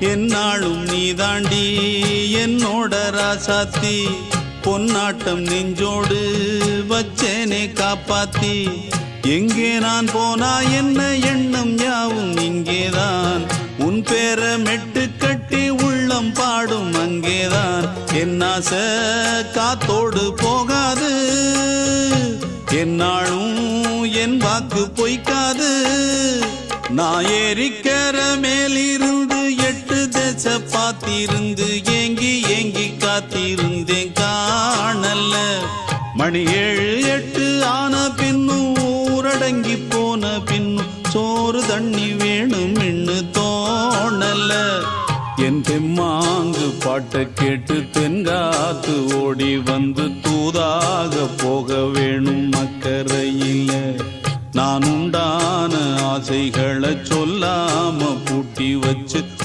என்னாலும் நீ தாண்டி என்னோட ராசாத்தி பொன்னாட்டம் நெஞ்சோடு வச்சேனே காப்பாத்தி எங்கே நான் போனா என்ன எண்ணம் யாவும் இங்கேதான் உன் பேர மெட்டு கட்டி உள்ளம் பாடும் அங்கேதான் என் ஆசை காத்தோடு போகாது என்னாலும் என் வாக்கு பொய்க்காது நான் ஏறிக்கிற மேலிருந்து 8 தேச பார்த்திருந்து ஏங்கி ஏங்கி காத்திருந்தேன் காணல மணி 7 8 ஆன பின்னும் ஊரடங்கி போன பின்னும் சோறு தண்ணி வேணும் இன்னு தோணல என் தெம்மாங்கு பாட்டை கேட்டு தென்காத்து ஓடி வந்து தூதாக போக வேணும் அக்கறையில நான் உண்டான ஆசைகளை சொல்லாம பூட்டி வச்சு